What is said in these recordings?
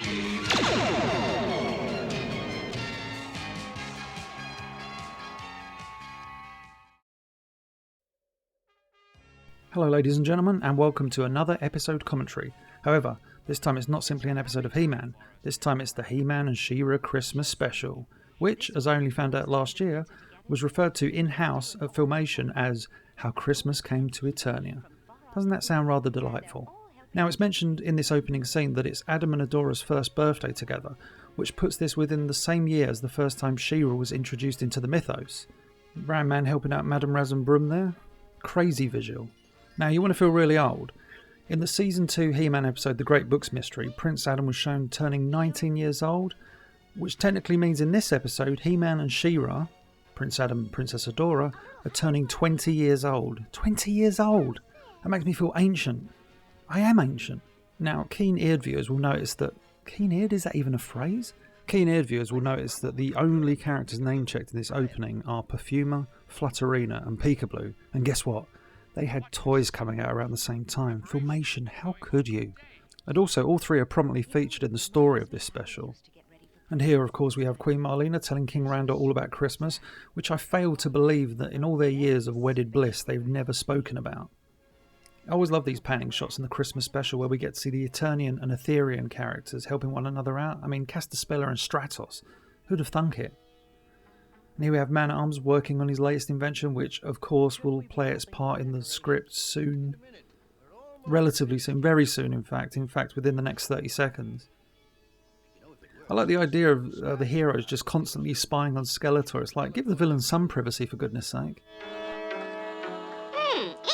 Hello ladies and gentlemen, and welcome to another episode commentary. However, this time it's not simply an episode of He-Man, this time it's the He-Man and She-Ra Christmas special, which, as I only found out last year, was referred to in-house at Filmation as How Christmas Came to Eternia. Doesn't that sound rather delightful? Now it's mentioned in this opening scene that it's Adam and Adora's first birthday together, which puts this within the same year as the first time She-Ra was introduced into the mythos. Brown Man helping out Madame Raz and Broom there? Crazy visual. Now, you want to feel really old. In the Season 2 He-Man episode The Great Books Mystery, Prince Adam was shown turning 19 years old, which technically means in this episode, He-Man and She-Ra, Prince Adam and Princess Adora, are turning 20 years old. 20 years old! That makes me feel ancient. I am ancient. Now, keen-eared viewers will notice that... Keen-eared? Is that even a phrase? Keen-eared viewers will notice that the only characters name-checked in this opening are Perfumer, Flutterina and Peekaboo. And guess what? They had toys coming out around the same time. Filmation, how could you? And also, all three are prominently featured in the story of this special. And here, of course, we have Queen Marlena telling King Randor all about Christmas, which I fail to believe that in all their years of wedded bliss, they've never spoken about. I always love these panning shots in the Christmas special where we get to see the Eternian and Etherean characters helping one another out. I mean, Castaspella and Stratos. Who'd have thunk it? And here we have Man-at-Arms working on his latest invention, which of course will play its part in the script soon. Relatively soon, very soon in fact within the next 30 seconds. I like the idea of the heroes just constantly spying on Skeletor. It's like, give the villain some privacy for goodness sake.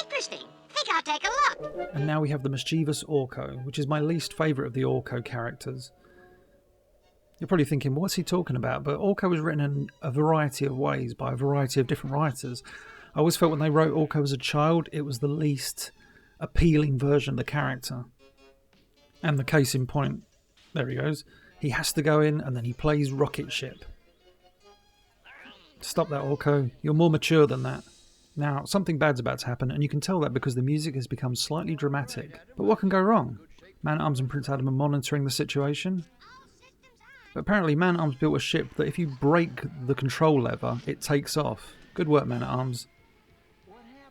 Interesting. Think I'll take a look. And now we have the mischievous Orko, which is my least favourite of the Orko characters. You're probably thinking, what's he talking about? But Orko was written in a variety of ways by a variety of different writers. I always felt when they wrote Orko as a child, it was the least appealing version of the character. And the case in point, there he goes. He has to go in and then he plays rocket ship. Stop that, Orko. You're more mature than that. Now, something bad's about to happen, and you can tell that because the music has become slightly dramatic. But what can go wrong? Man-at-Arms and Prince Adam are monitoring the situation. But apparently Man-at-Arms built a ship that if you break the control lever, it takes off. Good work, Man-at-Arms.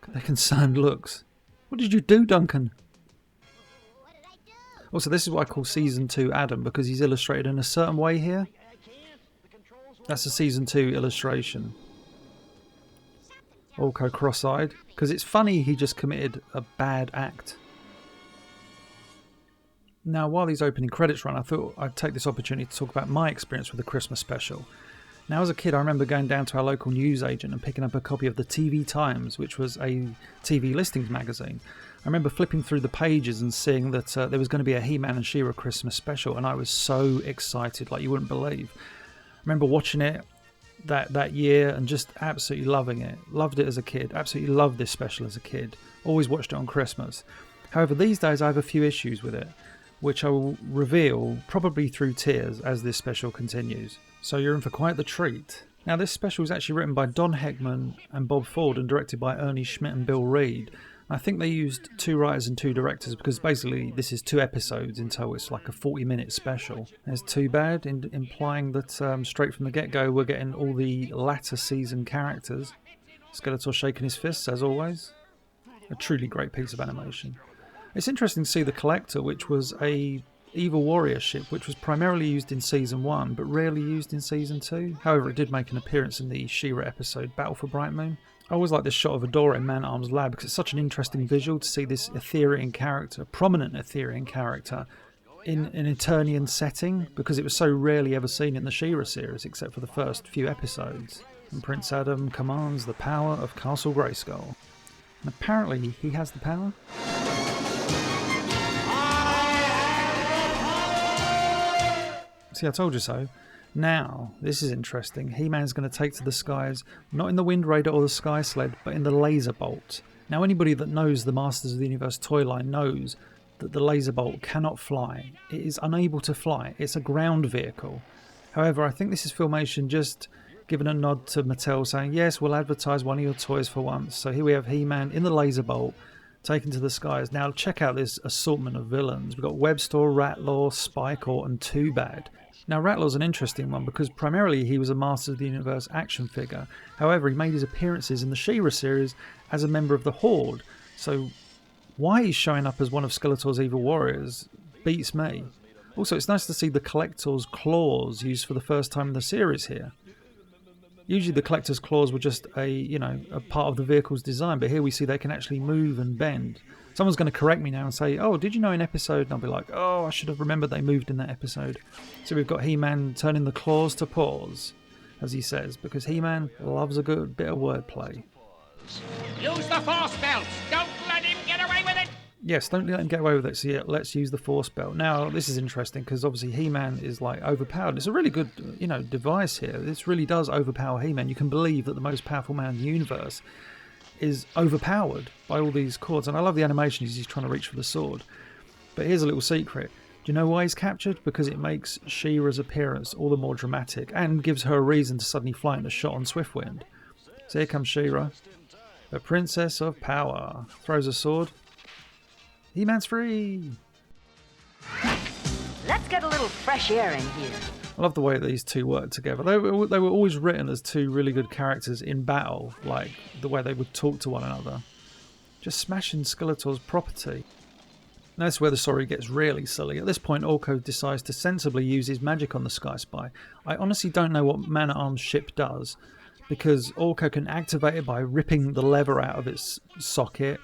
Their concerned looks. What did you do, Duncan? Also, this is what I call Season 2 Adam, because he's illustrated in a certain way here. That's a Season 2 illustration. Orko cross-eyed. Because it's funny he just committed a bad act. Now, while these opening credits run, I thought I'd take this opportunity to talk about my experience with the Christmas special. Now, as a kid, I remember going down to our local newsagent and picking up a copy of the TV Times, which was a TV listings magazine. I remember flipping through the pages and seeing that there was going to be a He-Man and She-Ra Christmas special, and I was so excited, like you wouldn't believe. I remember watching it that year and just absolutely loving it. Loved it as a kid. Absolutely loved this special as a kid. Always watched it on Christmas. However, these days I have a few issues with it, which I will reveal probably through tears as this special continues. So you're in for quite the treat. Now, this special is actually written by Don Heckman and Bob Ford and directed by Ernie Schmidt and Bill Reed. I think they used 2 writers and 2 directors because basically this is 2 episodes until it's like a 40-minute special. It's too bad, implying that straight from the get-go we're getting all the latter season characters. Skeletor shaking his fists as always. A truly great piece of animation. It's interesting to see the Collector, which was a Evil Warrior ship, which was primarily used in Season 1, but rarely used in Season 2. However, it did make an appearance in the She-Ra episode, Battle for Bright Moon. I always like this shot of Adora in Man-at-Arms' lab, because it's such an interesting visual to see this Etherean character, prominent Etherean character, in an Eternian setting, because it was so rarely ever seen in the She-Ra series, except for the first few episodes. And Prince Adam commands the power of Castle Grayskull. And apparently he has the power. See, I told you so. Now, this is interesting. He-Man's going to take to the skies, not in the Wind Raider or the Sky Sled, but in the Laser Bolt. Now, anybody that knows the Masters of the Universe toy line knows that the Laser Bolt cannot fly. It is unable to fly. It's a ground vehicle. However, I think this is Filmation just giving a nod to Mattel saying, yes, we'll advertise one of your toys for once. So here we have He-Man in the Laser Bolt, taken to the skies. Now check out this assortment of villains. We've got Webstore, Ratlor, Spikor and Too Bad. Now Ratlor's an interesting one because primarily he was a Master of the Universe action figure. However, he made his appearances in the She-Ra series as a member of the Horde. So why he's showing up as one of Skeletor's evil warriors beats me. Also, it's nice to see the Collector's claws used for the first time in the series here. Usually the Collector's claws were just a part of the vehicle's design, but here we see they can actually move and bend. Someone's going to correct me now and say, oh, did you know in episode? And I'll be like, oh, I should have remembered they moved in that episode. So we've got He-Man turning the claws to paws, as he says, because He-Man loves a good bit of wordplay. Use the force belts! Don't let him get away with it! Yes, don't let him get away with it, so yeah, let's use the force belt. Now, this is interesting, because obviously He-Man is, like, overpowered. It's a really good, device here. This really does overpower He-Man. You can believe that the most powerful man in the universe is overpowered by all these cords. And I love the animation as he's trying to reach for the sword. But here's a little secret. Do you know why he's captured? Because it makes She-Ra's appearance all the more dramatic and gives her a reason to suddenly fly in a shot on Swiftwind. So here comes She-Ra, the Princess of Power. Throws a sword. He-Man's free! Let's get a little fresh air in here. I love the way these two work together. They were always written as two really good characters in battle, like the way they would talk to one another. Just smashing Skeletor's property. Now that's where the story gets really silly. At this point, Orko decides to sensibly use his magic on the Sky Spy. I honestly don't know what Man-at-Arms ship does, because Orko can activate it by ripping the lever out of its socket.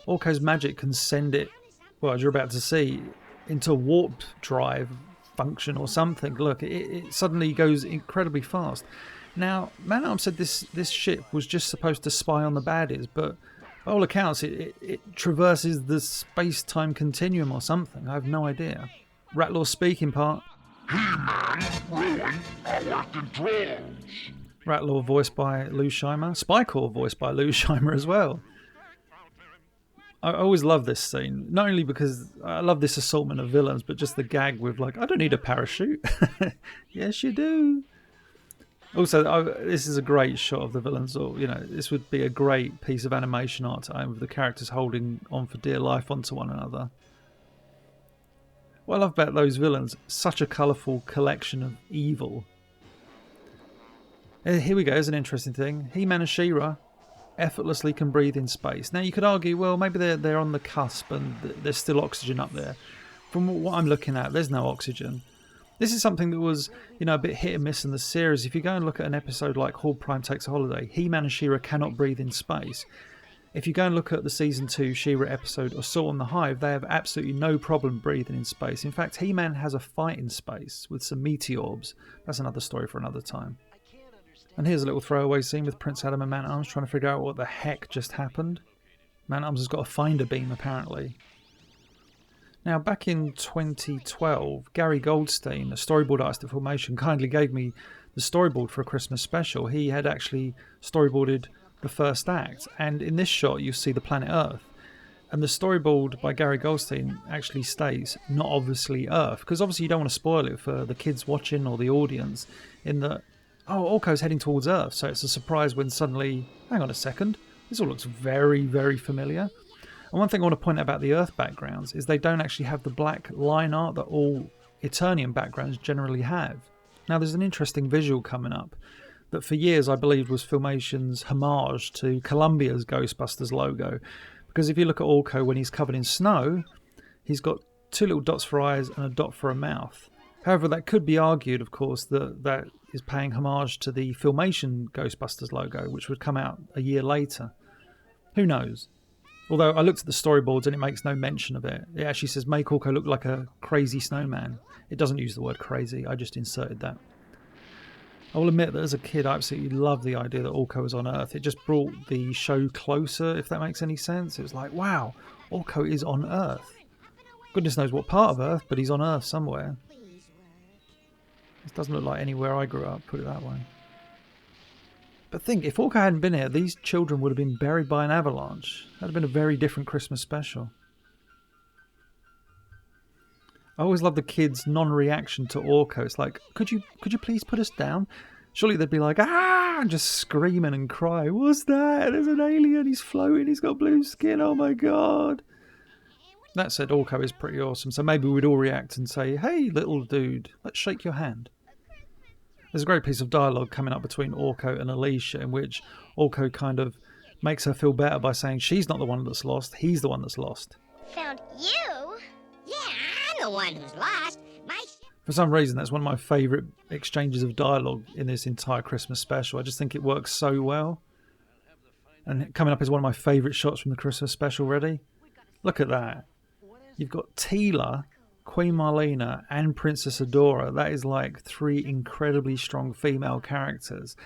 Orko's magic can send it, well, as you're about to see, into warp drive function or something. Look, it suddenly goes incredibly fast. Now, Man-at-Arms said this ship was just supposed to spy on the baddies, but by all accounts, it traverses the space-time continuum or something. I have no idea. Ratlor's speaking part. Ratlor voiced by Lou Scheimer. Spikor voiced by Lou Scheimer as well. I always love this scene, not only because I love this assortment of villains, but just the gag with, like, I don't need a parachute. Yes, you do. Also, this is a great shot of the villains. Or this would be a great piece of animation art with the characters holding on for dear life onto one another. What I love about those villains, such a colourful collection of evil. Here we go, here's an interesting thing. He-Man and She-Ra effortlessly can breathe in space. Now you could argue, well, maybe they're on the cusp and there's still oxygen up there. From what I'm looking at, there's no oxygen. This is something that was, a bit hit and miss in the series. If you go and look at an episode like Hord Prime Takes a Holiday, He-Man and She-Ra cannot breathe in space. If you go and look at the Season 2 She-Ra episode Assault on the Hive, they have absolutely no problem breathing in space. In fact, He-Man has a fight in space with some meteorbs. That's another story for another time. And here's a little throwaway scene with Prince Adam and Man-at-Arms trying to figure out what the heck just happened. Man-at-Arms has got a finder beam, apparently. Now, back in 2012, Gary Goldstein, a storyboard artist at Filmation, kindly gave me the storyboard for a Christmas special. He had actually storyboarded the first act, and in this shot you see the planet Earth. And the storyboard by Gary Goldstein actually states, not obviously Earth, because obviously you don't want to spoil it for the kids watching or the audience, in that, oh, Orko's heading towards Earth, so it's a surprise when suddenly, hang on a second, this all looks very, very familiar. And one thing I want to point out about the Earth backgrounds is they don't actually have the black line art that all Eternian backgrounds generally have. Now there's an interesting visual coming up that for years I believed was Filmation's homage to Columbia's Ghostbusters logo. Because if you look at Orko when he's covered in snow, he's got two little dots for eyes and a dot for a mouth. However, that could be argued, of course, that is paying homage to the Filmation Ghostbusters logo, which would come out a year later. Who knows? Although I looked at the storyboards and it makes no mention of it. It actually says, make Orko look like a crazy snowman. It doesn't use the word crazy, I just inserted that. I will admit that as a kid I absolutely loved the idea that Orko was on Earth. It just brought the show closer, if that makes any sense. It was like, wow, Orko is on Earth. Goodness knows what part of Earth, but he's on Earth somewhere. This doesn't look like anywhere I grew up, put it that way. But think, if Orko hadn't been here, these children would have been buried by an avalanche. That would have been a very different Christmas special. I always love the kids' non-reaction to Orko. It's like, could you please put us down? Surely they'd be like, ah! and just screaming and crying. What's that? There's an alien. He's floating. He's got blue skin. Oh my god. That said, Orko is pretty awesome, so maybe we'd all react and say, hey, little dude, let's shake your hand. There's a great piece of dialogue coming up between Orko and Alicia in which Orko kind of makes her feel better by saying she's not the one that's lost, he's the one that's lost. Found you? Yeah, I'm the one who's lost. For some reason, that's one of my favourite exchanges of dialogue in this entire Christmas special. I just think it works so well. And coming up is one of my favourite shots from the Christmas special. Ready? Look at that. You've got Teela, Queen Marlena and Princess Adora. That is like 3 incredibly strong female characters.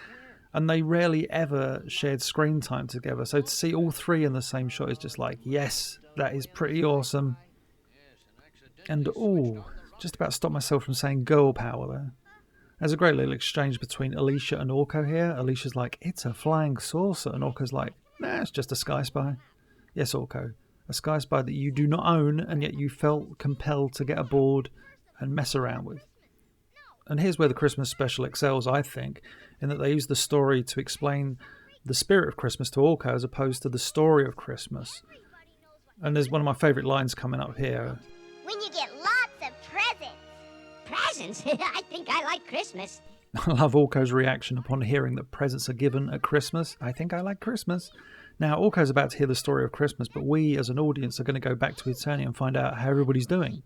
And they rarely ever shared screen time together. So to see all 3 in the same shot is just like, yes, that is pretty awesome. And just about stopped myself from saying girl power there. There's a great little exchange between Alicia and Orko here. Alicia's like, it's a flying saucer. And Orko's like, nah, it's just a Sky Spy. Yes, Orko. A Sky Spy that you do not own, and yet you felt compelled to get aboard and mess around with. And here's where the Christmas special excels, I think, in that they use the story to explain the spirit of Christmas to Orko as opposed to the story of Christmas. And there's one of my favourite lines coming up here. When you get lots of presents. Presents? I think I like Christmas. I love Orko's reaction upon hearing that presents are given at Christmas. I think I like Christmas. Now, Orko's about to hear the story of Christmas, but we as an audience are going to go back to Eternia and find out how everybody's doing.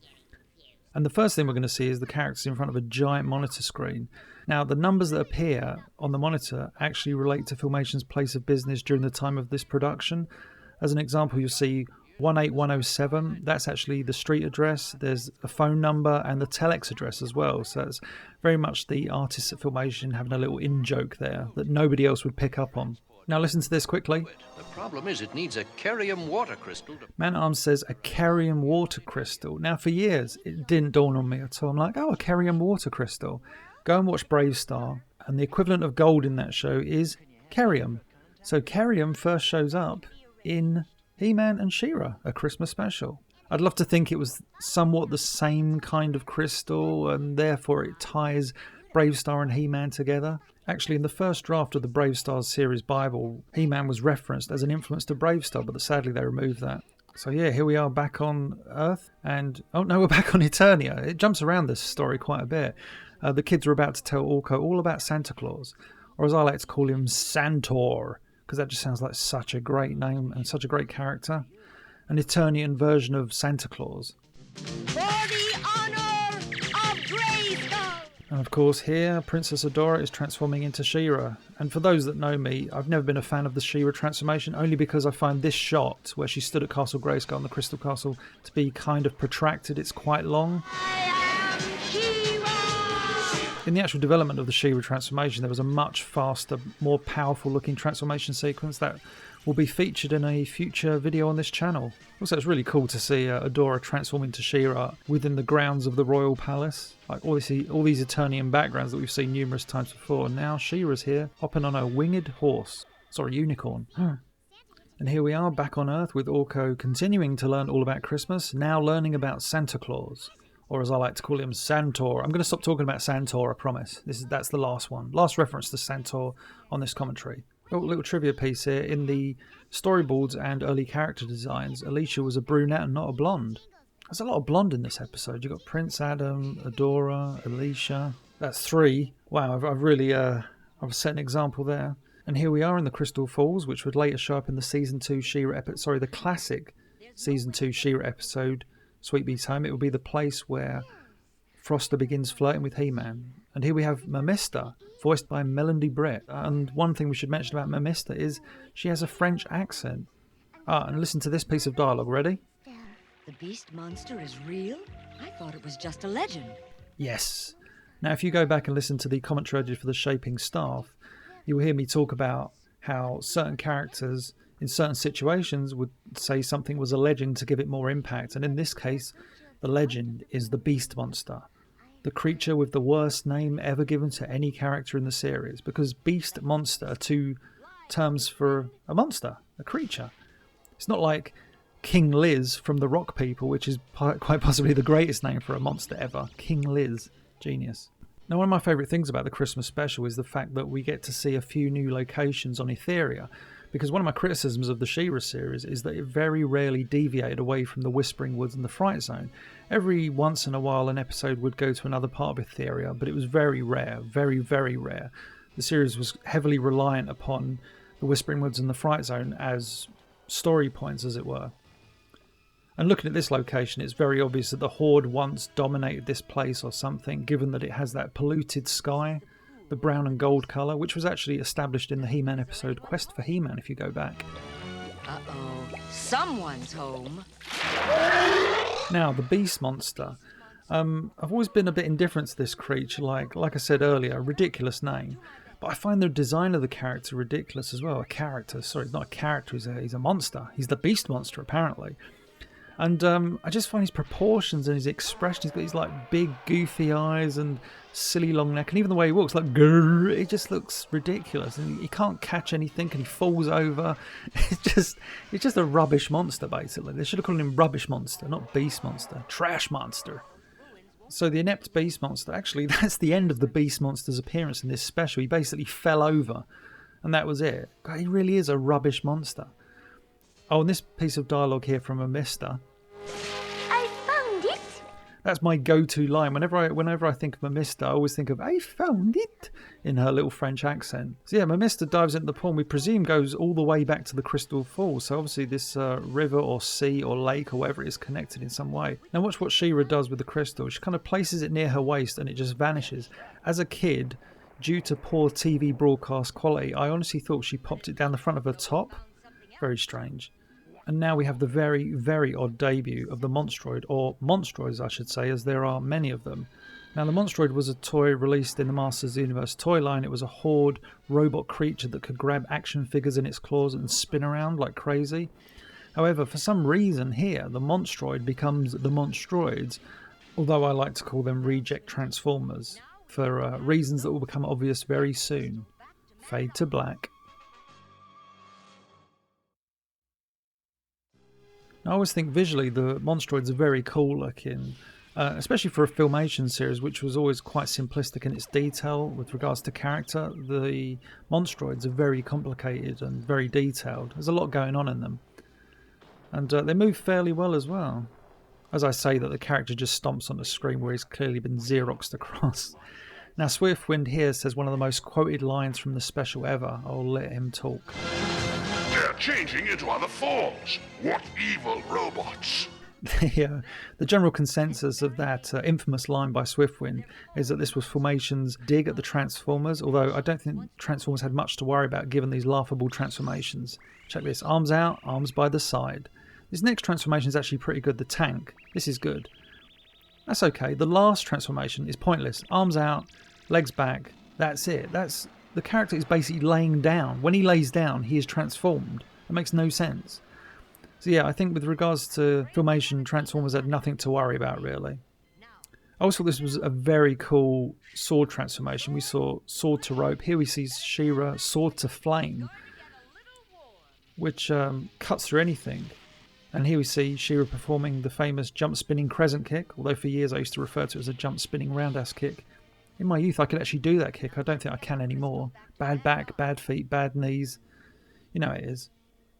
And the first thing we're going to see is the characters in front of a giant monitor screen. Now, the numbers that appear on the monitor actually relate to Filmation's place of business during the time of this production. As an example, you'll see 18107, that's actually the street address. There's a phone number and the telex address as well. So it's very much the artists at Filmation having a little in-joke there that nobody else would pick up on. Now listen to this quickly. The problem is it needs a Carium water crystal. Man-at-Arms says a Carium water crystal. Now for years it didn't dawn on me at all. I'm like, oh, a Carium water crystal. Go and watch Brave Star, and the equivalent of gold in that show is Carium. So Carium first shows up in He-Man and She-Ra, a Christmas special. I'd love to think it was somewhat the same kind of crystal, and therefore it ties Brave Star and He-Man together. Actually, in the first draft of the Brave Stars series Bible, He-Man was referenced as an influence to Brave Star, but sadly they removed that. So yeah, here we are back on Earth, and oh no, we're back on Eternia. It jumps around this story quite a bit. The kids are about to tell Orko all about Santa Claus, or as I like to call him, Santor, because that just sounds like such a great name and such a great character. An Eternian version of Santa Claus. For the honor of Grayskull! And of course here, Princess Adora is transforming into She-Ra. And for those that know me, I've never been a fan of the She-Ra transformation, only because I find this shot, where she stood at Castle Grayskull in the Crystal Castle, to be kind of protracted. It's quite long. In the actual development of the She-Ra transformation, there was a much faster, more powerful looking transformation sequence that will be featured in a future video on this channel. Also, it's really cool to see Adora transform into She-Ra within the grounds of the Royal Palace. Like all these Eternian backgrounds that we've seen numerous times before. And now She-Ra's here, hopping on a winged horse. Sorry, unicorn. And here we are back on Earth with Orko continuing to learn all about Christmas, now learning about Santa Claus. Or as I like to call him, Santor. I'm going to stop talking about Santor, I promise. That's the last one. Last reference to Santor on this commentary. Oh, little trivia piece here. In the storyboards and early character designs, Alicia was a brunette and not a blonde. There's a lot of blonde in this episode. You've got Prince Adam, Adora, Alicia. That's 3. Wow, I've really I've set an example there. And here we are in the Crystal Falls, which would later show up in the Season 2 She-Ra episode. Sorry, the classic Season 2 She-Ra episode, Sweet Bee's Home. It will be the place where Froster begins flirting with He-Man. And here we have Mamista, voiced by Melody Brett. And one thing we should mention about Mamista is she has a French accent. And listen to this piece of dialogue. Ready? The beast monster is real? I thought it was just a legend. Yes. Now, if you go back and listen to the commentary I did for the Shaping Staff, you will hear me talk about how certain characters in certain situations would say something was a legend to give it more impact. And in this case, the legend is the beast monster. The creature with the worst name ever given to any character in the series. Because beast, monster are 2 terms for a monster, a creature. It's not like King Liz from the Rock People, which is quite possibly the greatest name for a monster ever. King Liz. Genius. Now, one of my favourite things about the Christmas special is the fact that we get to see a few new locations on Etheria, because one of my criticisms of the She-Ra series is that it very rarely deviated away from the Whispering Woods and the Fright Zone. Every once in a while an episode would go to another part of Etheria, but it was very rare, very, very rare. The series was heavily reliant upon the Whispering Woods and the Fright Zone as story points, as it were. And looking at this location, it's very obvious that the Horde once dominated this place or something, given that it has that polluted sky, the brown and gold colour, which was actually established in the He-Man episode Quest for He-Man, if you go back. Uh-oh. Someone's home. Now, the Beast Monster. I've always been a bit indifferent to this creature, like I said earlier, a ridiculous name. But I find the design of the character ridiculous as well. He's not a character, he's a monster. He's the Beast Monster, apparently. And I just find his proportions and his expression, he's got these like big goofy eyes and silly long neck, and even the way he walks, like grrr, it just looks ridiculous. And he can't catch anything, and he falls over. It's just a rubbish monster, basically. They should have called him Rubbish Monster, not Beast Monster. Trash Monster. So the inept Beast Monster, actually, that's the end of the Beast Monster's appearance in this special. He basically fell over, and that was it. God, he really is a rubbish monster. Oh, and this piece of dialogue here from a Mister. I found it. That's my go-to line. Whenever I think of Mamista, I always think of "I found it" in her little French accent. So yeah, Mamista dives into the pool, we presume goes all the way back to the Crystal Falls. So obviously this river or sea or lake or whatever it is connected in some way. Now watch what She-Ra does with the crystal. She kind of places it near her waist and it just vanishes. As a kid, due to poor TV broadcast quality, I honestly thought she popped it down the front of her top. Very strange. And now we have the very, very odd debut of the Monstroid, or Monstroids I should say, as there are many of them. Now the Monstroid was a toy released in the Masters of the Universe toy line. It was a Horde robot creature that could grab action figures in its claws and spin around like crazy. However, for some reason here, the Monstroid becomes the Monstroids, although I like to call them reject Transformers, for reasons that will become obvious very soon. Fade to black. I always think visually the Monstroids are very cool looking, especially for a Filmation series which was always quite simplistic in its detail with regards to character. The Monstroids are very complicated and very detailed. There's a lot going on in them. And they move fairly well as well. As I say that the character just stomps on the screen where he's clearly been Xeroxed across. Now Swiftwind here says one of the most quoted lines from the special ever. I'll let him talk. They're changing into other forms. What evil robots! The general consensus of that infamous line by Swiftwind is that this was Filmation's dig at the Transformers, although I don't think Transformers had much to worry about given these laughable transformations. Check this, arms out, arms by the side. This next transformation is actually pretty good, the tank. This is good. That's okay, the last transformation is pointless. Arms out, legs back, that's it. The character is basically laying down. When he lays down, he is transformed. It makes no sense. So yeah, I think with regards to Filmation, Transformers had nothing to worry about, really. I also thought this was a very cool sword transformation. We saw sword to rope. Here we see She-Ra sword to flame, which cuts through anything. And here we see She-Ra performing the famous jump spinning crescent kick, although for years I used to refer to it as a jump spinning roundhouse kick. In my youth, I could actually do that kick. I don't think I can anymore. Bad back, bad feet, bad knees. You know how it is.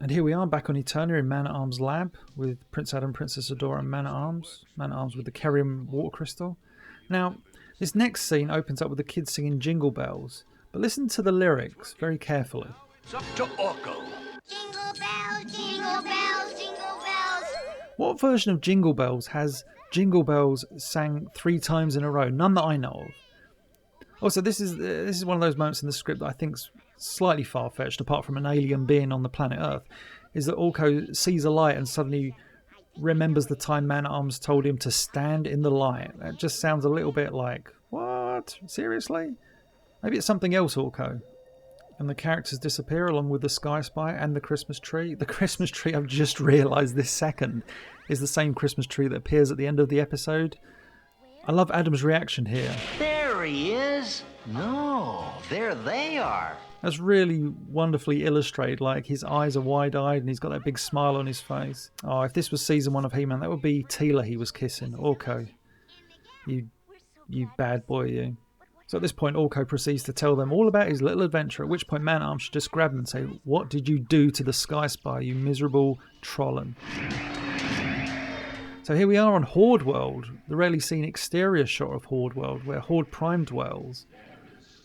And here we are back on Eternia in Man-at-Arms Lab with Prince Adam, Princess Adora and Man-at-Arms. Man-at-Arms with the Kerium Water Crystal. Now, this next scene opens up with the kids singing Jingle Bells. But listen to the lyrics very carefully. It's up to Orko. Jingle bells, jingle bells, jingle bells. What version of Jingle Bells has Jingle Bells sang 3 times in a row? None that I know of. Also, this is one of those moments in the script that I think's slightly far-fetched, apart from an alien being on the planet Earth, is that Orko sees a light and suddenly remembers the time Man-at-Arms told him to stand in the light. That just sounds a little bit like, what? Seriously? Maybe it's something else, Orko. And the characters disappear along with the Sky Spy and the Christmas tree. The Christmas tree, I've just realised this second, is the same Christmas tree that appears at the end of the episode. I love Adam's reaction here. There he is. No, there they are. That's really wonderfully illustrated, like his eyes are wide-eyed and he's got that big smile on his face. Oh, if this was season 1 of He-Man, that would be Teela he was kissing. Orko. You bad boy, you. So at this point, Orko proceeds to tell them all about his little adventure, at which point Man-at-Arms should just grab them and say, "What did you do to the Sky Spire, you miserable trollin'?" So here we are on Horde World, the rarely seen exterior shot of Horde World, where Horde Prime dwells.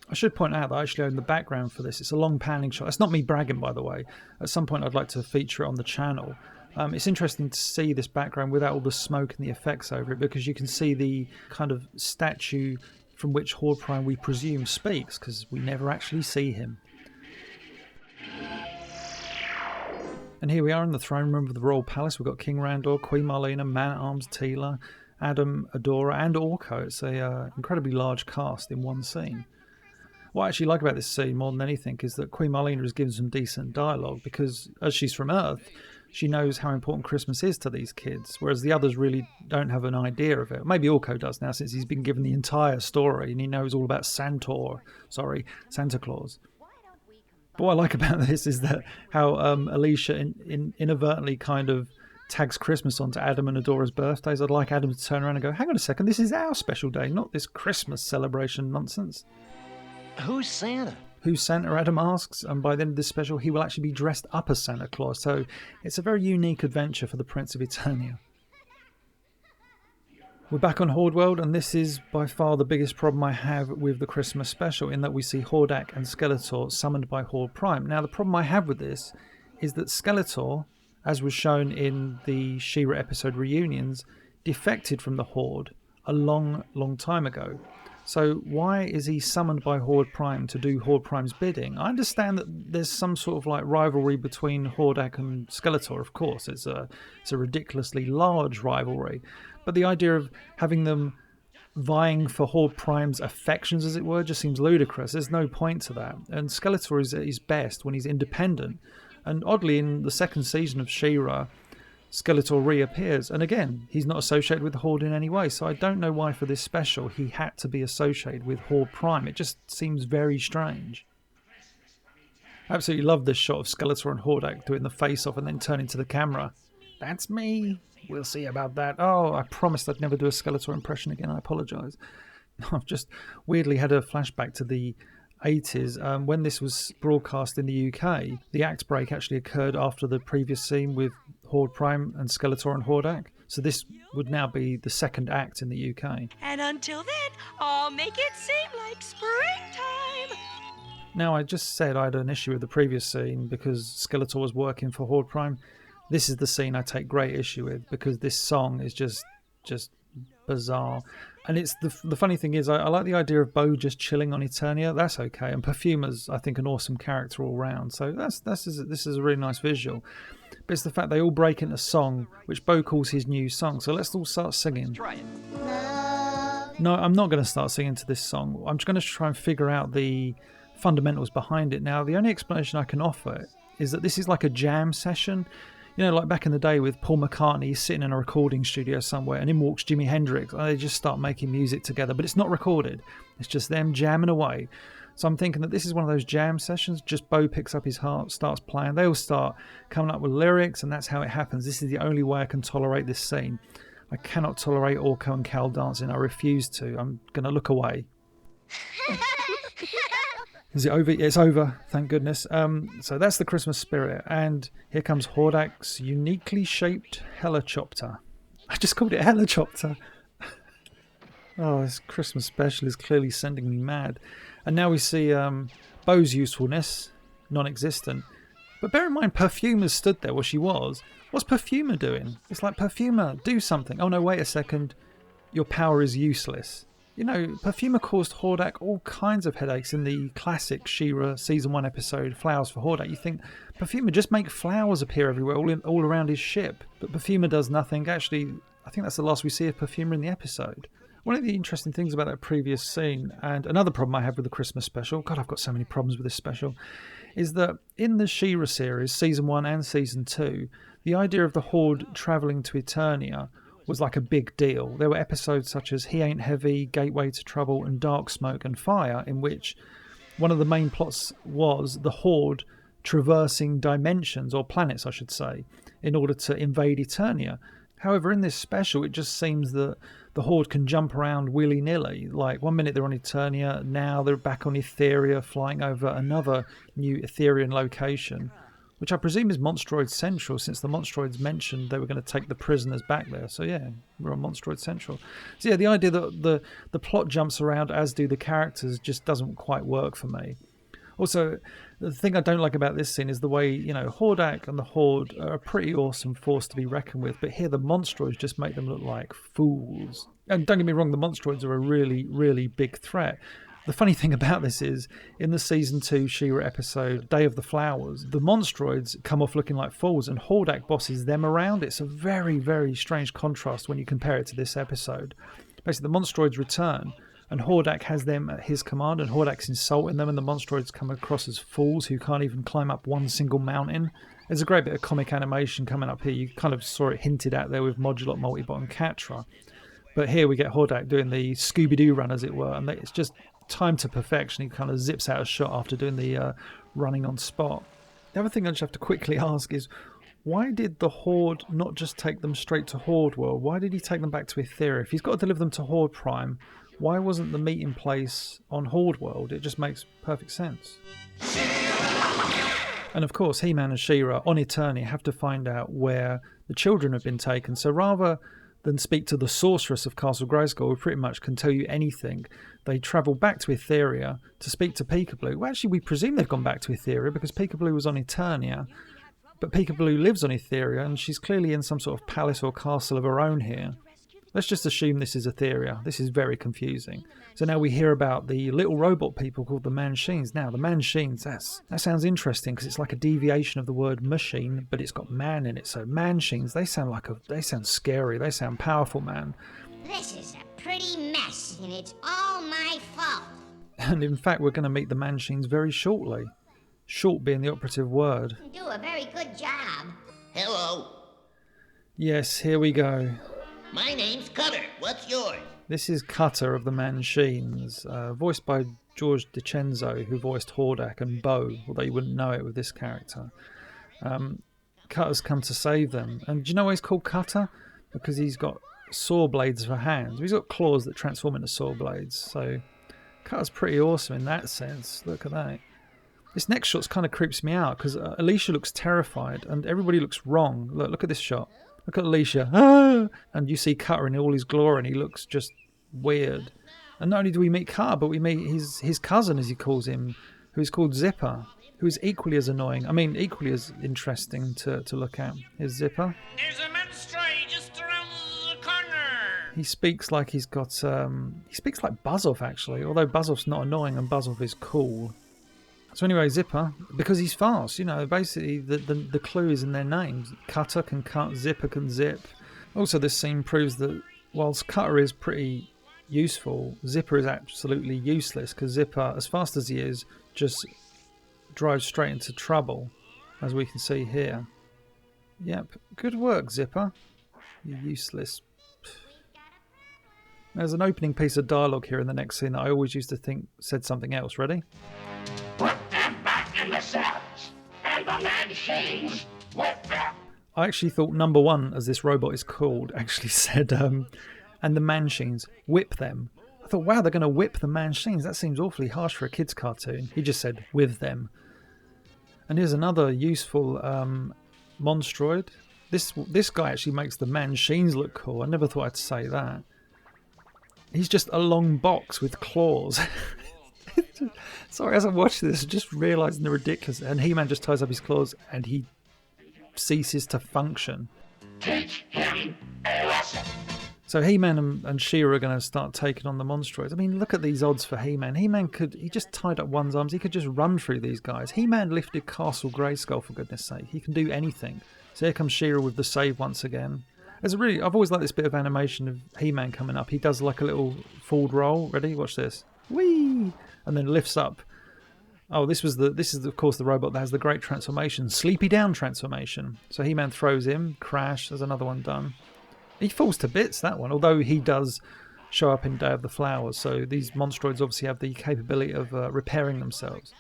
I should point out that I actually own the background for this. It's a long panning shot. It's not me bragging, by the way. At some point I'd like to feature it on the channel. It's interesting to see this background without all the smoke and the effects over it, because you can see the kind of statue from which Horde Prime, we presume, speaks, because we never actually see him. And here we are in the throne room of the royal palace. We've got King Randor, Queen Marlena, Man-at-Arms, Teela, Adam, Adora and Orko. It's a incredibly large cast in one scene. What I actually like about this scene more than anything is that Queen Marlena is given some decent dialogue, because as she's from Earth, she knows how important Christmas is to these kids, whereas the others really don't have an idea of it. Maybe Orko does now, since he's been given the entire story and he knows all about Santa Claus. But what I like about this is that how Alicia inadvertently kind of tags Christmas onto Adam and Adora's birthdays. I'd like Adam to turn around and go, "Hang on a second, this is our special day, not this Christmas celebration nonsense." Who's Santa? Who's Santa, Adam asks, and by the end of this special he will actually be dressed up as Santa Claus, so it's a very unique adventure for the Prince of Eternia. We're back on Horde World, and this is by far the biggest problem I have with the Christmas special, in that we see Hordak and Skeletor summoned by Hord Prime. Now the problem I have with this is that Skeletor, as was shown in the She-Ra episode Reunions, defected from the Horde a long time ago. So why is he summoned by Hord Prime to do Hord Prime's bidding? I understand that there's some sort of like rivalry between Hordak and Skeletor, of course. It's a ridiculously large rivalry. But the idea of having them vying for Hord Prime's affections, as it were, just seems ludicrous. There's no point to that. And Skeletor is at his best when he's independent. And oddly, in the second season of She-Ra, Skeletor reappears, and again, he's not associated with the Horde in any way, so I don't know why for this special he had to be associated with Horde Prime. It just seems very strange. I absolutely love this shot of Skeletor and Hordak doing the face-off and then turning to the camera. "That's me. We'll see about that. Oh, I promised I'd never do a Skeletor impression again. I apologise." I've just weirdly had a flashback to the 80s. When this was broadcast in the UK, the act break actually occurred after the previous scene with Horde Prime and Skeletor and Hordak. So this would now be the second act in the UK. And until then, I'll make it seem like springtime. Now, I just said I had an issue with the previous scene because Skeletor was working for Horde Prime. This is the scene I take great issue with, because this song is just bizarre. And it's the funny thing is, I like the idea of Bo just chilling on Eternia. That's okay. And Perfumer's, I think, an awesome character all round. So this is a really nice visual. But it's the fact they all break into song, which Bo calls his new song. So let's all start singing. Try it. No, I'm not going to start singing to this song. I'm just going to try and figure out the fundamentals behind it. Now, the only explanation I can offer is that this is like a jam session. You know, like back in the day with Paul McCartney, he's sitting in a recording studio somewhere and in walks Jimi Hendrix, and they just start making music together, but it's not recorded. It's just them jamming away. So I'm thinking that this is one of those jam sessions. Just Bo picks up his harp, starts playing. They all start coming up with lyrics, and that's how it happens. This is the only way I can tolerate this scene. I cannot tolerate Orko and Cal dancing. I refuse to. I'm going to look away. Is it over? It's over, thank goodness. So that's the Christmas spirit. And here comes Hordak's uniquely shaped helicopter. I just called it helicopter. Oh, this Christmas special is clearly sending me mad. And now we see Bo's usefulness, non-existent. But bear in mind, Perfumer stood there where she was. What's Perfumer doing? It's like, Perfumer, do something. Oh no, wait a second. Your power is useless. You know, Perfumer caused Hordak all kinds of headaches in the classic She-Ra Season 1 episode, Flowers for Hordak. You think, Perfumer, just make flowers appear everywhere, all around his ship. But Perfumer does nothing. Actually, I think that's the last we see of Perfumer in the episode. One of the interesting things about that previous scene, and another problem I have with the Christmas special, God, I've got so many problems with this special, is that in the She-Ra series, Season 1 and Season 2, the idea of the Horde travelling to Eternia was like a big deal. There were episodes such as He Ain't Heavy, Gateway to Trouble, and Dark Smoke and Fire, in which one of the main plots was the Horde traversing dimensions, or planets I should say, in order to invade Eternia. However, in this special, it just seems that the Horde can jump around willy-nilly. Like, one minute they're on Eternia, now they're back on Etheria, flying over another new Etherian location, which I presume is Monstroid Central, since the Monstroids mentioned they were going to take the prisoners back there. So yeah, we're on Monstroid Central. So yeah, the idea that the plot jumps around, as do the characters, just doesn't quite work for me. Also, the thing I don't like about this scene is the way, Hordak and the Horde are a pretty awesome force to be reckoned with, but here the Monstroids just make them look like fools. And don't get me wrong, the Monstroids are a really, really big threat. The funny thing about this is, in the Season 2 She-Ra episode, Day of the Flowers, the Monstroids come off looking like fools and Hordak bosses them around. It's a very, very strange contrast when you compare it to this episode. Basically, the Monstroids return, and Hordak has them at his command, and Hordak's insulting them, and the Monstroids come across as fools who can't even climb up one single mountain. There's a great bit of comic animation coming up here. You kind of saw it hinted at there with Modulot, Multibot and Catra. But here we get Hordak doing the Scooby-Doo run, as it were, and it's just timed to perfection. He kind of zips out a shot after doing the running on spot. The other thing I just have to quickly ask is, why did the Horde not just take them straight to Horde World? Why did he take them back to Etheria? If he's got to deliver them to Horde Prime, why wasn't the meeting place on Horde World? It just makes perfect sense. And of course, He-Man and She-Ra on Eternia have to find out where the children have been taken. So rather than speak to the Sorceress of Castle Grayskull, who pretty much can tell you anything, they travel back to Etheria to speak to Peekaboo. Well, actually, we presume they've gone back to Etheria because Peekaboo was on Eternia, but Peekaboo lives on Etheria, and she's clearly in some sort of palace or castle of her own here. Let's just assume this is Etheria. This is very confusing. So now we hear about the little robot people called the Manchines. Now, the Manchines, that sounds interesting because it's like a deviation of the word machine, but it's got man in it. So Manchines, they sound scary. They sound powerful, man. This is a pretty mess, and it's all my fault. And in fact, we're going to meet the Manchines very shortly. Short being the operative word. You do a very good job. Hello. Yes, here we go. My name's Cutter. What's yours? This is Cutter of the Manchines, voiced by George DiCenzo, who voiced Hordak and Bo, although you wouldn't know it with this character. Cutter's come to save them. And do you know why he's called Cutter? Because he's got saw blades for hands. He's got claws that transform into saw blades. So Cutter's pretty awesome in that sense. Look at that. This next shot kind of creeps me out because Alicia looks terrified and everybody looks wrong. Look at this shot. Look at Alicia. Ah! And you see Cutter in all his glory and he looks just weird. And not only do we meet Cutter, but we meet his cousin, as he calls him, who's called Zipper, who is equally as annoying. I mean, equally as interesting to look at. Here's Zipper. There's a monster just around the corner. He speaks like he's got... he speaks like Buzzoff, actually, although Buzzoff's not annoying and Buzzoff is cool. So anyway, Zipper, because he's fast, basically the clue is in their names. Cutter can cut, Zipper can zip. Also, this scene proves that whilst Cutter is pretty useful, Zipper is absolutely useless, because Zipper, as fast as he is, just drives straight into trouble, as we can see here. Yep, good work, Zipper. You useless. There's an opening piece of dialogue here in the next scene that I always used to think said something else. Ready? Put them back in the cells, and the machines with them. I actually thought number one, as this robot is called, actually said, and the Manchines, whip them. I thought, wow, they're going to whip the Manchines. That seems awfully harsh for a kid's cartoon. He just said, with them. And here's another useful Monstroid. This guy actually makes the Manchines look cool. I never thought I'd say that. He's just a long box with claws. Sorry, as I watched this, just realising the ridiculous. And He-Man just ties up his claws and he ceases to function. Teach him a lesson. So He-Man and She-Ra are going to start taking on the Monstroids. I mean, look at these odds for He-Man. He just tied up one's arms. He could just run through these guys. He-Man lifted Castle Grayskull, for goodness sake. He can do anything. So here comes She-Ra with the save once again. I've always liked this bit of animation of He-Man coming up. He does like a little forward roll. Ready? Watch this. Whee! And then lifts up. Oh, this is of course the robot that has the great transformation, Sleepy Down transformation. So He-Man throws him, crash. There's another one done. He falls to bits, that one, although he does show up in Day of the Flowers. So these Monstroids obviously have the capability of repairing themselves.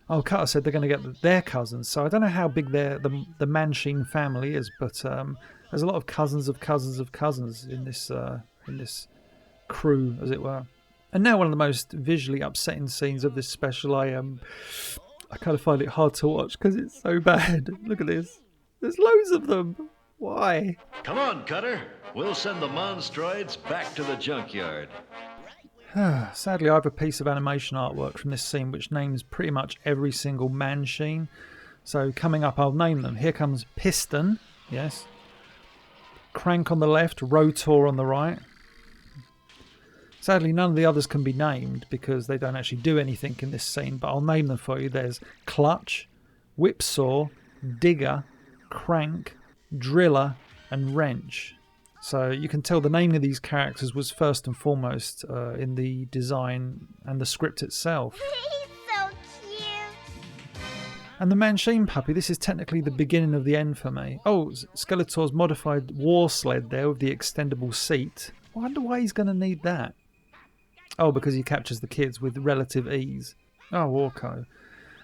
Oh, Cutter said they're going to get their cousins. So I don't know how big the Manchine family is, but There's a lot of cousins of cousins of cousins in this crew, as it were. And now one of the most visually upsetting scenes of this special. I kind of find it hard to watch because it's so bad. Look at this. There's loads of them. Why? Come on, Cutter. We'll send the monstroids back to the junkyard. Sadly, I have a piece of animation artwork from this scene which names pretty much every single man-sheen. So coming up, I'll name them. Here comes Piston, yes. Crank on the left, Rotor on the right. Sadly, none of the others can be named because they don't actually do anything in this scene, but I'll name them for you. There's Clutch, Whipsaw, Digger, Crank, Driller, and Wrench. So you can tell the naming of these characters was first and foremost in the design and the script itself. He's so cute. And the Man-Sheen puppy, this is technically the beginning of the end for me. Oh, Skeletor's modified war sled there with the extendable seat. I wonder why he's going to need that. Oh, because he captures the kids with relative ease. Oh, Orko.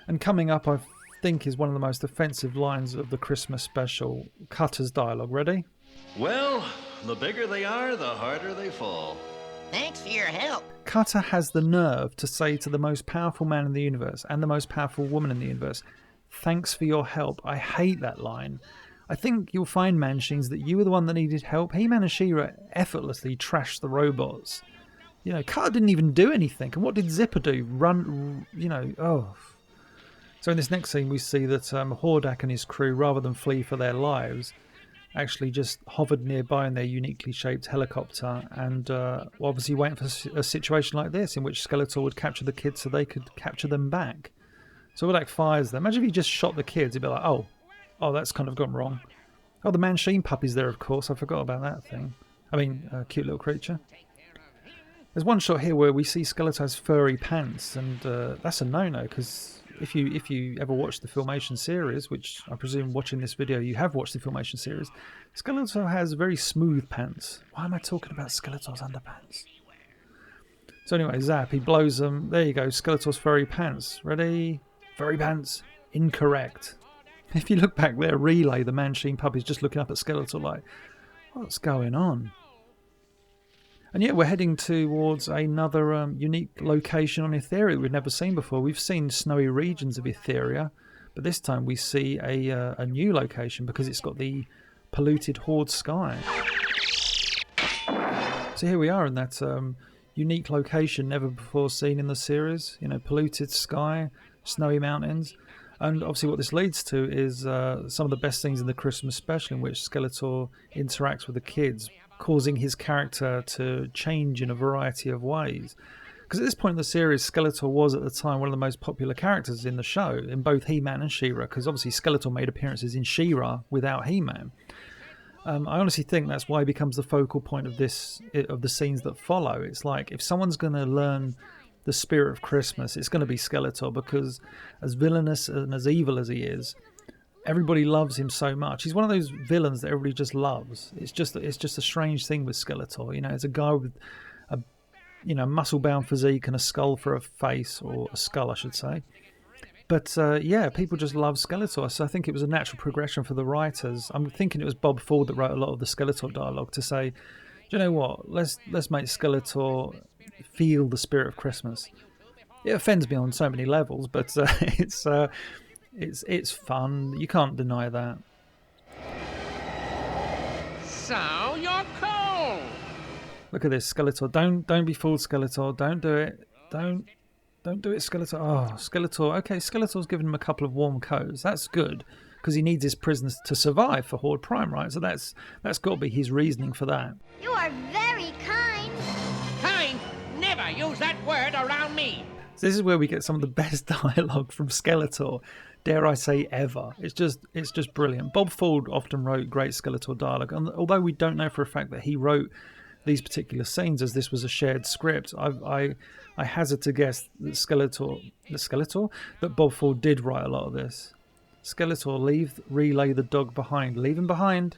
And coming up, I think, is one of the most offensive lines of the Christmas special. Cutter's dialogue. Ready? Well, the bigger they are, the harder they fall. Thanks for your help. Cutter has the nerve to say to the most powerful man in the universe and the most powerful woman in the universe, "Thanks for your help." I hate that line. I think you'll find, Man-Sheens, that you were the one that needed help. He-Man and She-Ra effortlessly trashed the robots. You know, Cutter didn't even do anything. And what did Zipper do? Run, you know, oh. So in this next scene, we see that Hordak and his crew, rather than flee for their lives, actually just hovered nearby in their uniquely shaped helicopter and obviously waiting for a situation like this in which Skeletor would capture the kids so they could capture them back. So Hordak fires them. Imagine if he just shot the kids. He'd be like, oh, that's kind of gone wrong. Oh, the Man-Sheen puppy's there, of course. I forgot about that thing. I mean, cute little creature. There's one shot here where we see Skeletor's furry pants, and that's a no-no, because if you ever watched the Filmation series, which I presume watching this video you have watched the Filmation series, Skeletor has very smooth pants. Why am I talking about Skeletor's underpants? So anyway, zap, he blows them. There you go, Skeletor's furry pants. Ready? Furry pants. Incorrect. If you look back there, Relay, the Man-Sheen puppy's just looking up at Skeletor like, what's going on? And yet we're heading towards another unique location on Etheria we've never seen before. We've seen snowy regions of Etheria, but this time we see a new location because it's got the polluted Horde sky. So here we are in that unique location never before seen in the series. You know, polluted sky, snowy mountains. And obviously what this leads to is some of the best things in the Christmas special in which Skeletor interacts with the kids, causing his character to change in a variety of ways. Because at this point in the series, Skeletor was at the time one of the most popular characters in the show, in both He-Man and She-Ra, because obviously Skeletor made appearances in She-Ra without He-Man. I honestly think that's why he becomes the focal point of the scenes that follow. It's like, if someone's going to learn the spirit of Christmas, it's going to be Skeletor, because as villainous and as evil as he is, everybody loves him so much. He's one of those villains that everybody just loves. It's just a strange thing with Skeletor. You know, it's a guy with a muscle-bound physique and a skull for a face, or a skull, I should say. But yeah, people just love Skeletor. So I think it was a natural progression for the writers. I'm thinking it was Bob Ford that wrote a lot of the Skeletor dialogue to say, do you know what? Let's make Skeletor feel the spirit of Christmas. It offends me on so many levels, but it's fun. You can't deny that. So you're cold. Look at this, Skeletor. Don't be fooled, Skeletor. Don't do it. Don't do it, Skeletor. Oh, Skeletor. Okay, Skeletor's given him a couple of warm coats. That's good, because he needs his prisoners to survive for Horde Prime, right? So that's got to be his reasoning for that. You are very kind. Kind? Never use that word around me. So this is where we get some of the best dialogue from Skeletor, dare I say ever. It's just brilliant. Bob Ford often wrote great Skeletor dialogue, and although we don't know for a fact that he wrote these particular scenes, as this was a shared script, I hazard to guess that Bob Ford did write a lot of this. Skeletor, leave Relay the dog behind. Leave him behind.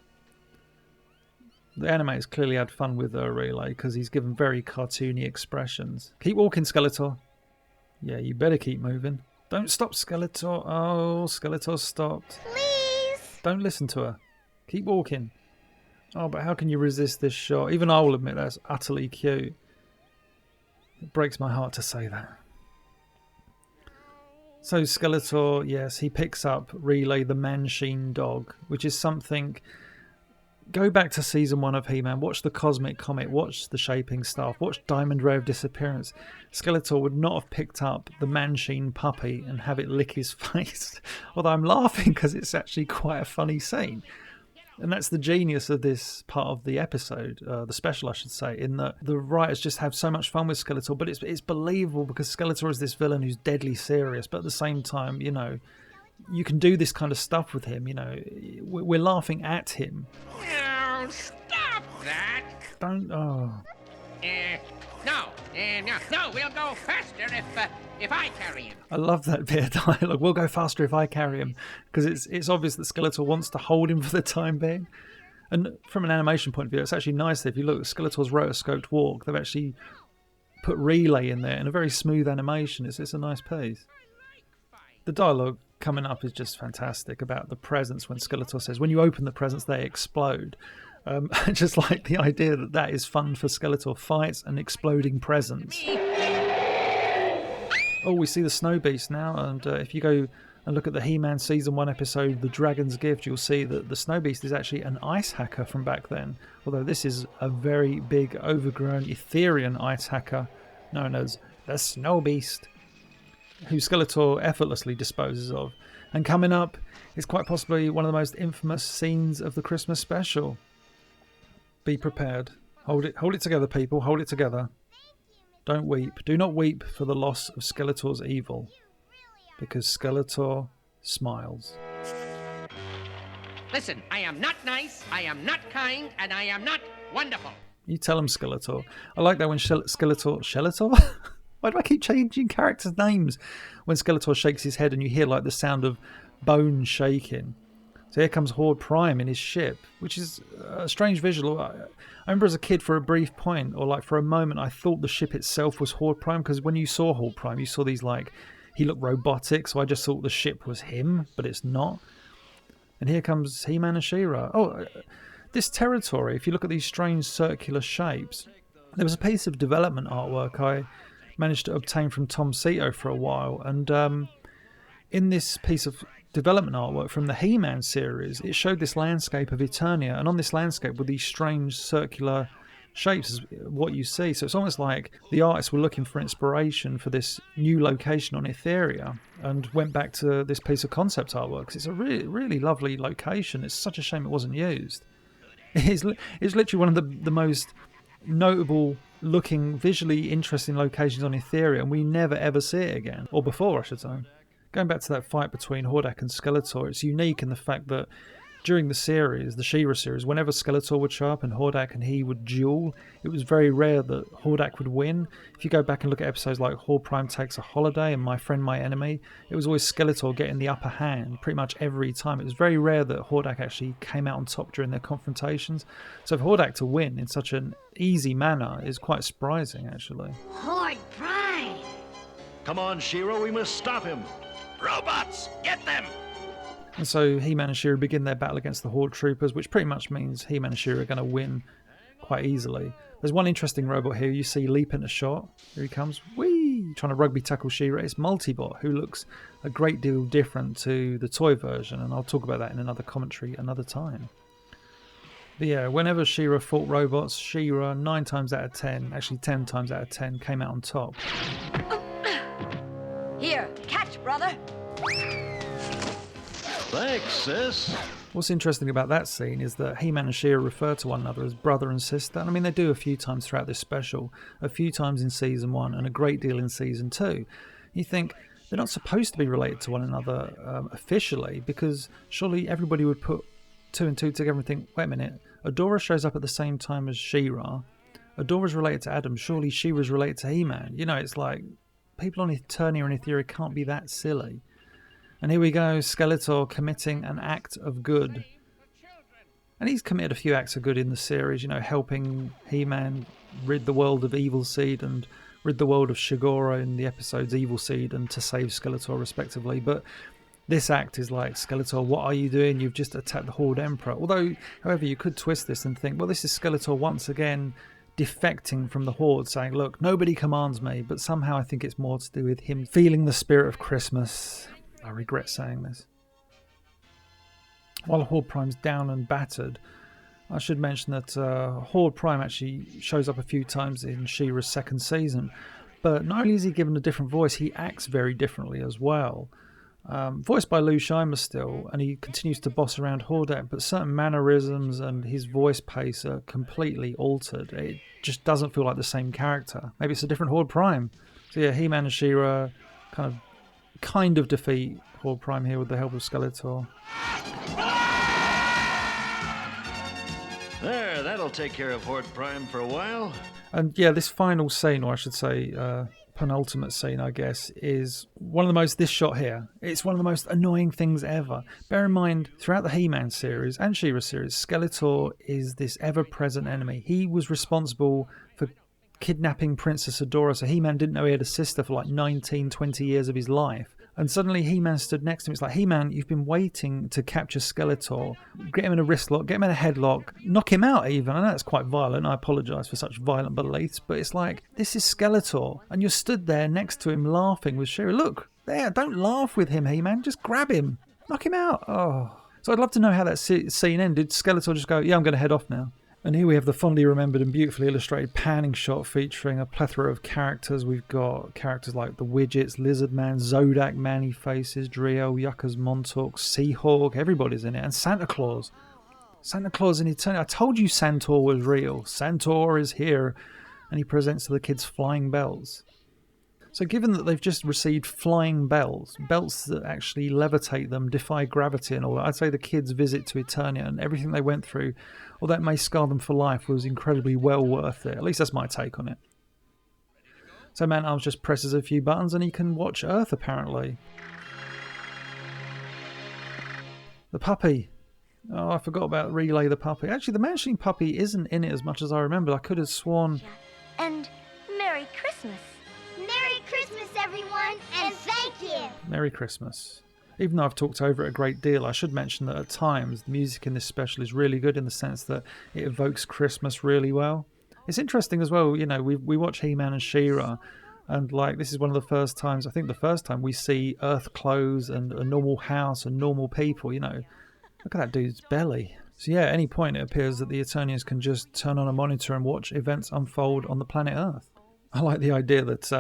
The animators clearly had fun with Relay, because he's given very cartoony expressions. Keep walking, Skeletor. Yeah, you better keep moving. Don't stop, Skeletor. Oh, Skeletor stopped. Please. Don't listen to her. Keep walking. Oh, but how can you resist this shot? Even I will admit that's utterly cute. It breaks my heart to say that. So Skeletor, yes, he picks up Relay the Manchine dog, which is something... Go back to season 1 of He-Man, watch the Cosmic Comet, watch the Shaping Staff, watch Diamond Ray of Disappearance. Skeletor would not have picked up the Manchine puppy and have it lick his face. Although I'm laughing because it's actually quite a funny scene. And that's the genius of this part of the episode, the special I should say, in that the writers just have so much fun with Skeletor, but it's believable because Skeletor is this villain who's deadly serious, but at the same time, you know, you can do this kind of stuff with him, you know, we're laughing at him. Oh, stop that! Don't, oh. No, we'll go faster if I carry him. I love that bit of dialogue. We'll go faster if I carry him, because it's obvious that Skeletor wants to hold him for the time being. And from an animation point of view, it's actually nice that if you look at Skeletor's rotoscoped walk, they've actually put Relay in there in a very smooth animation. It's a nice piece. The dialogue coming up is just fantastic about the presents when Skeletor says, when you open the presents, they explode. I just like the idea that is fun for Skeletor. Fights and exploding presents. Oh, we see the Snow Beast now, and if you go and look at the He-Man Season 1 episode, The Dragon's Gift, you'll see that the Snow Beast is actually an ice hacker from back then. Although this is a very big, overgrown Eternian ice hacker known as the Snow Beast, who Skeletor effortlessly disposes of. And coming up is quite possibly one of the most infamous scenes of the Christmas special. Be prepared. Hold it together, people. Hold it together. Don't weep. Do not weep for the loss of Skeletor's evil, because Skeletor smiles. Listen, I am not nice, I am not kind, and I am not wonderful. You tell him, Skeletor. I like that when Skeletor? Why do I keep changing characters' names? When Skeletor shakes his head and you hear like the sound of bone shaking. So here comes Hord Prime in his ship, which is a strange visual. I remember as a kid for a brief point, or like for a moment, I thought the ship itself was Hord Prime, because when you saw Hord Prime, you saw these like, he looked robotic, so I just thought the ship was him, but it's not. And here comes He-Man and She-Ra. Oh, this territory, if you look at these strange circular shapes, there was a piece of development artwork I managed to obtain from Tom Cito for a while, and in this piece of development artwork from the He-Man series, it showed this landscape of Eternia, and on this landscape were these strange circular shapes is what you see. So it's almost like the artists were looking for inspiration for this new location on Etheria and went back to this piece of concept artwork, because it's a really, really lovely location. It's such a shame it wasn't used. It's literally one of the most notable looking, visually interesting locations on Etheria, and we never ever see it again, or before I should say. Going back to that fight between Hordak and Skeletor, it's unique in the fact that during the series, the She-Ra series, whenever Skeletor would show up and Hordak and he would duel, it was very rare that Hordak would win. If you go back and look at episodes like Horde Prime Takes a Holiday and My Friend, My Enemy, it was always Skeletor getting the upper hand pretty much every time. It was very rare that Hordak actually came out on top during their confrontations. So for Hordak to win in such an easy manner is quite surprising, actually. Horde Prime! Come on, She-Ra, we must stop him. Robots, get them! And so He-Man and She-Ra begin their battle against the Horde Troopers, which pretty much means He-Man and She-Ra are going to win quite easily. There's one interesting robot here you see leap into shot. Here he comes. Whee! Trying to rugby tackle She-Ra. It's Multibot, who looks a great deal different to the toy version, and I'll talk about that in another commentary another time. But yeah, whenever She-Ra fought robots, She-Ra 9 times out of 10, actually 10 times out of 10, came out on top. Here, catch, brother. Thanks, sis. What's interesting about that scene is that He-Man and She-Ra refer to one another as brother and sister. And I mean, they do a few times throughout this special, a few times in Season 1 and a great deal in Season 2. You think they're not supposed to be related to one another officially, because surely everybody would put 2 and 2 together and think, wait a minute, Adora shows up at the same time as She-Ra. Adora's related to Adam, surely She-Ra's related to He-Man. You know, it's like, people on Eternia and Etheria can't be that silly. And here we go, Skeletor committing an act of good. And he's committed a few acts of good in the series, you know, helping He-Man rid the world of Evil Seed and rid the world of Shigoro in the episodes Evil Seed and To Save Skeletor respectively. But This act is like, Skeletor, what are you doing? You've just attacked the Horde Emperor. Although, however, you could twist this and think, well, this is Skeletor once again defecting from the Horde, saying, look, nobody commands me. But somehow I think it's more to do with him feeling the spirit of Christmas. I regret saying this. While Hord Prime's down and battered, I should mention that Hord Prime actually shows up a few times in She-Ra's second season. But not only is he given a different voice, he acts very differently as well. Voiced by Lou Scheimer still, and he continues to boss around Hordak, but certain mannerisms and his voice pace are completely altered. It just doesn't feel like the same character. Maybe it's a different Hord Prime. So yeah, He-Man and She-Ra kind of defeat Hord Prime here with the help of Skeletor. There, that'll take care of Horde Prime for a while. And yeah, this final scene, or I should say penultimate scene, I guess, is one of the most, this shot here, it's one of the most annoying things ever. Bear in mind, throughout the He-Man series and She-Ra series, Skeletor is this ever-present enemy. He was responsible for kidnapping Princess Adora, so He-Man didn't know he had a sister for like 19, 20 years of his life. And suddenly He-Man stood next to him. It's like, He-Man, you've been waiting to capture Skeletor. Get him in a wrist lock, get him in a headlock, knock him out even. I know that's quite violent. I apologise for such violent beliefs. But it's like, this is Skeletor. And you're stood there next to him laughing with She-Ra. Look, there, don't laugh with him, He-Man. Just grab him. Knock him out. Oh. So I'd love to know how that scene ended. Skeletor just go, yeah, I'm going to head off now. And here we have the fondly remembered and beautifully illustrated panning shot featuring a plethora of characters. We've got characters like the Widgets, Lizard Man, Zodak, Manny Faces, Driel, Yuccas, Montauk, Seahawk, everybody's in it. And Santa Claus. Santa Claus in Eternia. I told you Santor was real. Santor is here. And he presents to the kids flying bells. So given that they've just received flying bells, belts that actually levitate them, defy gravity and all that, I'd say the kids' visit to Eternia and everything they went through, although it may scar them for life, was incredibly well worth it. At least that's my take on it. So Man-at-Arms just presses a few buttons and he can watch Earth, apparently. The puppy. Oh, I forgot about Relay the puppy. Actually, the Man-Machine puppy isn't in it as much as I remembered. I could have sworn... And Merry Christmas. Merry Christmas, everyone, and thank you. Merry Christmas. Even though I've talked over it a great deal, I should mention that at times the music in this special is really good in the sense that it evokes Christmas really well. It's interesting as well, you know, we watch He-Man and She-Ra, and like this is one of the first times, I think the first time we see Earth clothes and a normal house and normal people, you know. Look at that dude's belly. So yeah, at any point it appears that the Eternians can just turn on a monitor and watch events unfold on the planet Earth. I like the idea that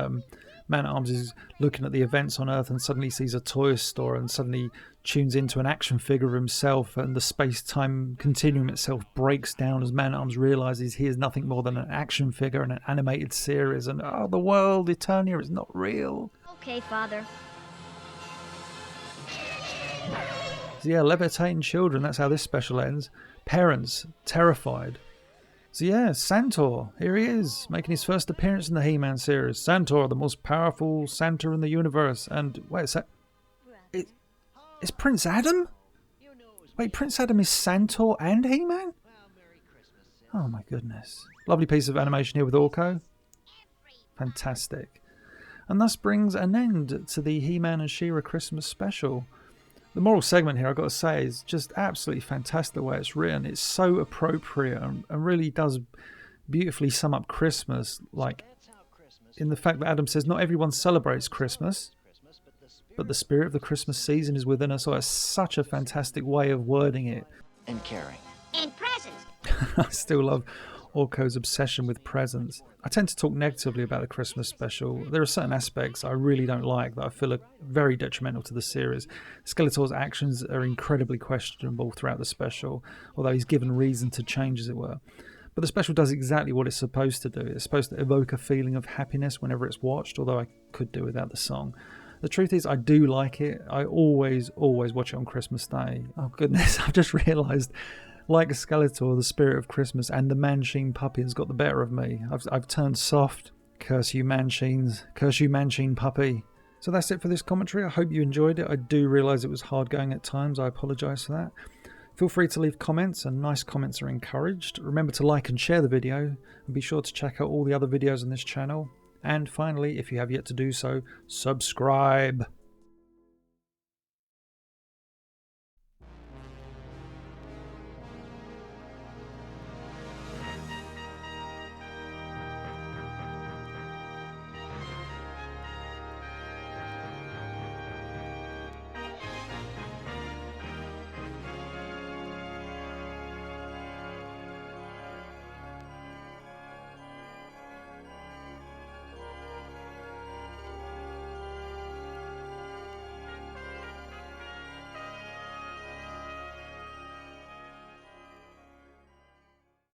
Man-at-Arms is looking at the events on Earth and suddenly sees a toy store and suddenly tunes into an action figure of himself, and the space-time continuum itself breaks down as Man-at-Arms realises he is nothing more than an action figure in an animated series, and oh, the world, Eternia, is not real. Okay, Father. So yeah, levitating children, that's how this special ends. Parents, terrified. So yeah, Santor, here he is, making his first appearance in the He-Man series. Santor, the most powerful Santa in the universe. And wait, is Prince Adam? Wait, Prince Adam is Santor and He-Man? Oh my goodness. Lovely piece of animation here with Orko. Fantastic. And thus brings an end to the He-Man and She-Ra Christmas special. The moral segment here, I've got to say, is just absolutely fantastic the way it's written. It's so appropriate and really does beautifully sum up Christmas, like in the fact that Adam says not everyone celebrates Christmas, but the spirit of the Christmas season is within us. So it's such a fantastic way of wording it. And caring. And presents. I still love Orko's obsession with presents. I tend to talk negatively about the Christmas special. There are certain aspects I really don't like that I feel are very detrimental to the series. Skeletor's actions are incredibly questionable throughout the special, although he's given reason to change, as it were. But the special does exactly what it's supposed to do. It's supposed to evoke a feeling of happiness whenever it's watched, although I could do without the song. The truth is, I do like it. I always watch it on Christmas Day. Oh goodness, I've just realised, like Skeletor, the spirit of Christmas and the Man-Machine puppy has got the better of me. I've turned soft. Curse you, Man-Machines. Curse you, Man-Machine puppy. So that's it for this commentary. I hope you enjoyed it. I do realise it was hard going at times. I apologise for that. Feel free to leave comments, and nice comments are encouraged. Remember to like and share the video, and be sure to check out all the other videos on this channel. And finally, if you have yet to do so, subscribe.